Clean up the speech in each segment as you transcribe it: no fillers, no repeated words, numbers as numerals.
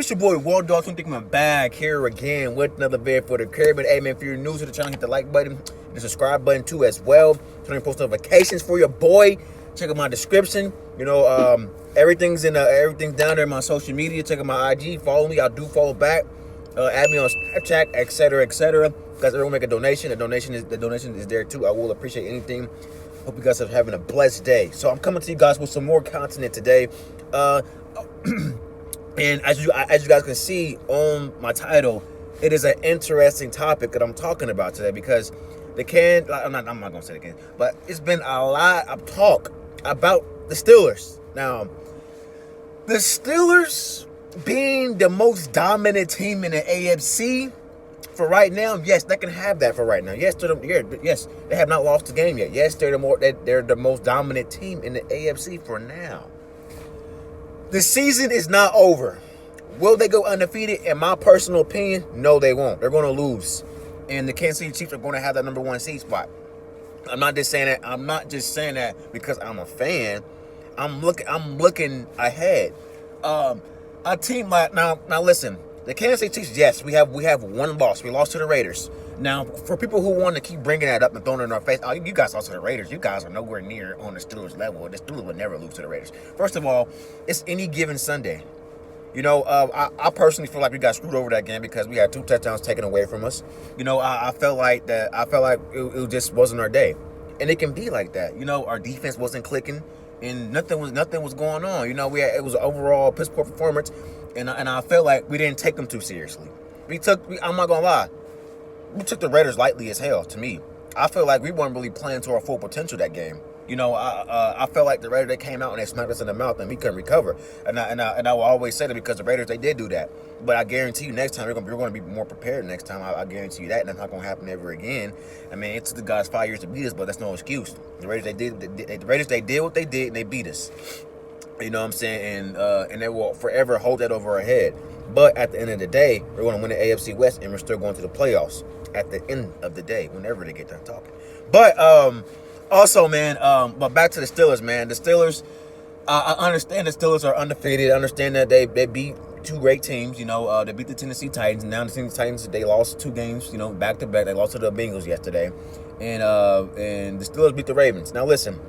It's your boy Wall Dog. I'm thinking I'm back here again with another video for the Caribbean. Hey man, if you're new to the channel, hit the like button, the subscribe button too as well. Turn on post notifications for your boy. Check out my description. Everything's everything's down there in my social media. Check out my IG. Follow me. I do follow back. Add me on Snapchat, etc., etc. Guys, everyone make a donation. The donation is there too. I will appreciate anything. Hope you guys are having a blessed day. So I'm coming to you guys with some more content today. And as you guys can see on my title, it is an interesting topic that I'm talking about today because I'm not gonna say it again, but it's been a lot of talk about the Steelers. Now, the Steelers being the most dominant team in the AFC for right now, yes, they can have that for right now. Yes, they have not lost the game yet. Yes, they're the most dominant team in the AFC for now. The season is not over. Will they go undefeated? In my personal opinion, no, they won't. They're going to lose. And the Kansas City Chiefs are going to have that number one seed spot. I'm not just saying that. I'm not just saying that because I'm a fan. I'm looking ahead. A team like now listen, the Kansas City Chiefs, yes, we have one loss. We lost to the Raiders. Now, for people who want to keep bringing that up and throwing it in our face, oh, you guys lost to the Raiders. You guys are nowhere near on the Steelers level. The Steelers would never lose to the Raiders. First of all, it's any given Sunday. I personally feel like we got screwed over that game because we had 2 touchdowns taken away from us. I felt like it just wasn't our day, and it can be like that. Our defense wasn't clicking, and nothing was going on. It was an overall piss poor performance, and I felt like we didn't take them too seriously. I'm not gonna lie. We took the Raiders lightly as hell. To me, I feel like we weren't really playing to our full potential that game. I felt like the Raiders, they came out and they smacked us in the mouth and we couldn't recover. And I will always say that because the Raiders, they did do that. But I guarantee you next time we're going to be more prepared next time. I guarantee you that, and that's not going to happen ever again. I mean, it took the guys 5 years to beat us, but that's no excuse. The Raiders, they did what they did and they beat us. You know what I'm saying? And they will forever hold that over our head. But at the end of the day, we're going to win the AFC West and we're still going to the playoffs at the end of the day, whenever they get done talking. But also, man, but back to the Steelers, man. The Steelers, I understand the Steelers are undefeated. I understand that they beat 2 great teams. They beat the Tennessee Titans. And now the Tennessee Titans, they lost 2 games, back to back. They lost to the Bengals yesterday. And the Steelers beat the Ravens. Now, listen.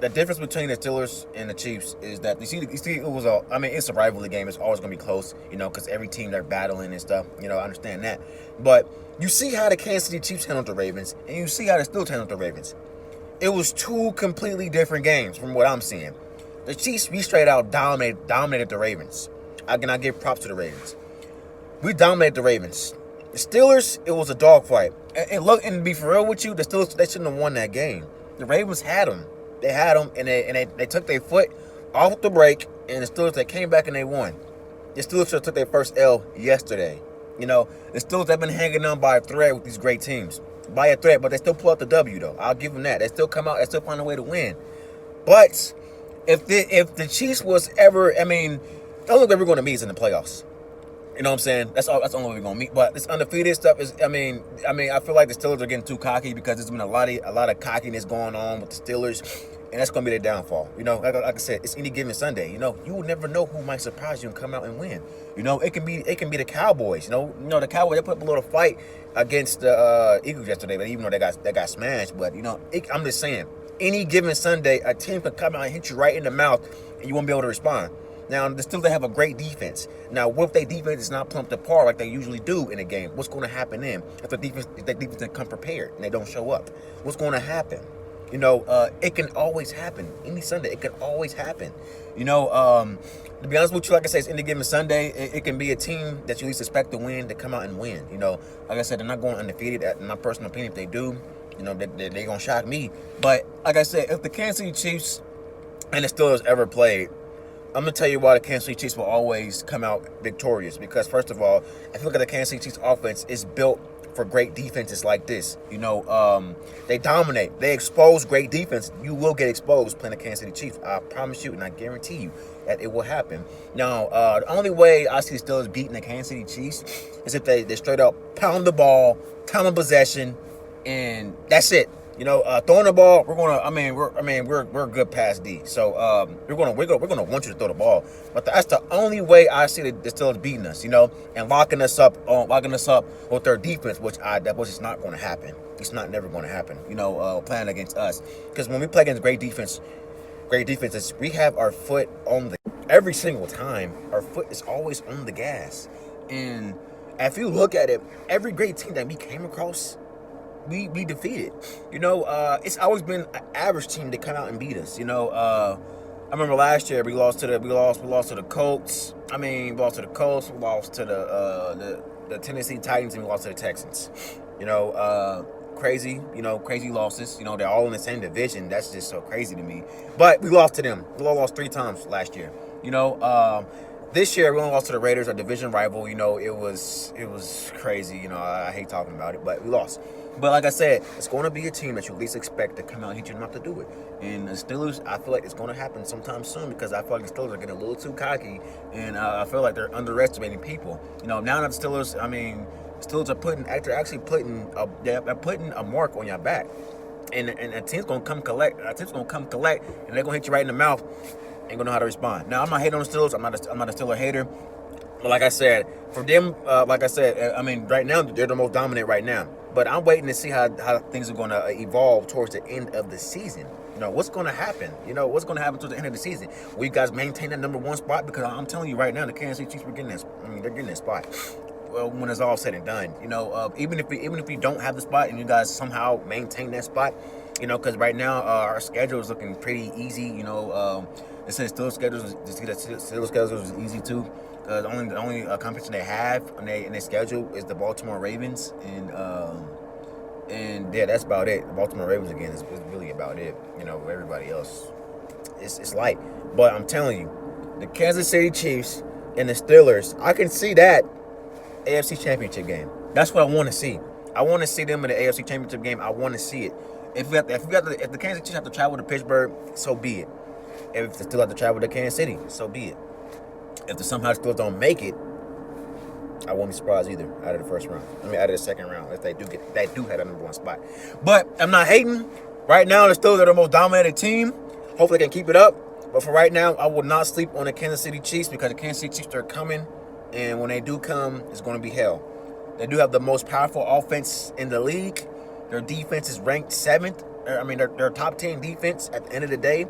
The difference between the Steelers and the Chiefs is that you see it's a rivalry game. It's always going to be close, because every team they're battling and stuff. I understand that. But you see how the Kansas City Chiefs handled the Ravens, and you see how the Steelers handled the Ravens. It was 2 completely different games from what I'm seeing. The Chiefs, we straight out dominated the Ravens. I give props to the Ravens. We dominated the Ravens. The Steelers, it was a dogfight. And to be for real with you, the Steelers, they shouldn't have won that game. The Ravens had them. They had them, and they took their foot off the brake, and the Steelers, they came back and they won. The Steelers took their first L yesterday. The Steelers have been hanging on by a thread with these great teams. By a thread, but they still pull out the W, though. I'll give them that. They still come out, they still find a way to win. But if the Chiefs was ever, the only way we're going to meet is in the playoffs. You know what I'm saying? That's the only way we're gonna meet. But this undefeated stuff is, I feel like the Steelers are getting too cocky because there's been a lot of cockiness going on with the Steelers, and that's gonna be their downfall. Like I said, it's any given Sunday. You will never know who might surprise you and come out and win. It can be the Cowboys. The Cowboys, they put up a little fight against the Eagles yesterday, but even though they got smashed, but I'm just saying, any given Sunday, a team can come out and hit you right in the mouth, and you won't be able to respond. Now, the Steelers, they have a great defense. Now, what if their defense is not pumped apart like they usually do in a game? What's going to happen then? If the defense doesn't come prepared and they don't show up, what's going to happen? It can always happen. Any Sunday, it can always happen. To be honest with you, like I said, it's any given Sunday. It can be a team that you least expect to win to come out and win. Like I said, they're not going undefeated. In my personal opinion, if they do, they're going to shock me. But like I said, if the Kansas City Chiefs and the Steelers ever played, I'm going to tell you why the Kansas City Chiefs will always come out victorious. Because, first of all, if you look at the Kansas City Chiefs offense, it's built for great defenses like this. They dominate. They expose great defense. You will get exposed playing the Kansas City Chiefs. I promise you, and I guarantee you that it will happen. Now, the only way I see the Steelers beating the Kansas City Chiefs is if they straight up pound the ball, time of possession, and that's it. You know, throwing the ball, we're gonna. We're good past D. So we're gonna want you to throw the ball. But that's the only way I see the Steelers beating us. You know, and locking us up with their defense, which is not going to happen. It's not never going to happen. You know, playing against us, because when we play against great defenses, we have our foot on the every single time. Our foot is always on the gas, and if you look at it, every great team that we came across, we defeated. You know, it's always been an average team to come out and beat us. You know, I remember last year we lost to the Colts. We lost to the Colts. We lost to the Tennessee Titans, and we lost to the Texans. You know, crazy losses. You know, they're all in the same division. That's just so crazy to me. But we lost to them. We lost 3 times last year. You know, this year we only lost to the Raiders, our division rival. You know, it was crazy. You know, I hate talking about it, but we lost. But like I said, it's going to be a team that you least expect to come out and hit you not to do it. And the Steelers, I feel like it's going to happen sometime soon, because I feel like the Steelers are getting a little too cocky, and I feel like they're underestimating people. You know, now that the Steelers, Steelers are actually putting a mark on your back, and a team's gonna come collect. And they're gonna hit you right in the mouth. Ain't gonna know how to respond. Now, I'm not hating on the Steelers. I'm not a Steeler hater. But like I said, for them, right now they're the most dominant right now. But I'm waiting to see how things are going to evolve towards the end of the season. You know, what's going to happen? You know, what's going to happen towards the end of the season? Will you guys maintain that number 1 spot? Because I'm telling you right now, the Kansas City Chiefs they're getting that spot. Well, when it's all said and done, you know, even if we don't have the spot and you guys somehow maintain that spot, you know, because right now our schedule is looking pretty easy. You know, it says Steelers schedule is easy too. The only competition they have in their schedule is the Baltimore Ravens, and yeah, that's about it. The Baltimore Ravens again is really about it. You know, everybody else, it's light. But I'm telling you, the Kansas City Chiefs and the Steelers, I can see that AFC Championship game. That's what I want to see. I want to see them in the AFC Championship game. I want to see it. If the Kansas Chiefs have to travel to Pittsburgh, so be it. If they still have to travel to Kansas City, so be it. If the somehow Steelers don't make it, I won't be surprised either out of the first round. Out of the second round, if they do have a number 1 spot. But I'm not hating. Right now, the Steelers are the most dominated team. Hopefully, they can keep it up. But for right now, I will not sleep on the Kansas City Chiefs, because the Kansas City Chiefs are coming, and when they do come, it's going to be hell. They do have the most powerful offense in the league. Their defense is ranked 7th. They're top 10 defense at the end of the day,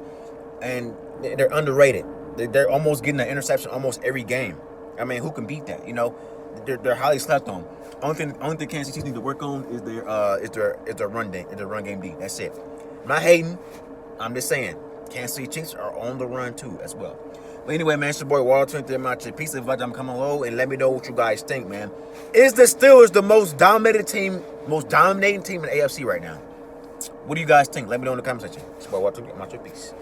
and they're underrated. They're almost getting an interception almost every game. Who can beat that? You know, they're highly slept on. Only thing Kansas City need to work on is their run game D. That's it. I'm not hating. I'm just saying Kansas City Chiefs are on the run too as well. But anyway, man, it's your boy Walter. Peace and I'm coming low, and let me know what you guys think, man. Is the Steelers the most dominating team in the AFC right now? What do you guys think? Let me know in the comment section. It's your boy Walter. Peace.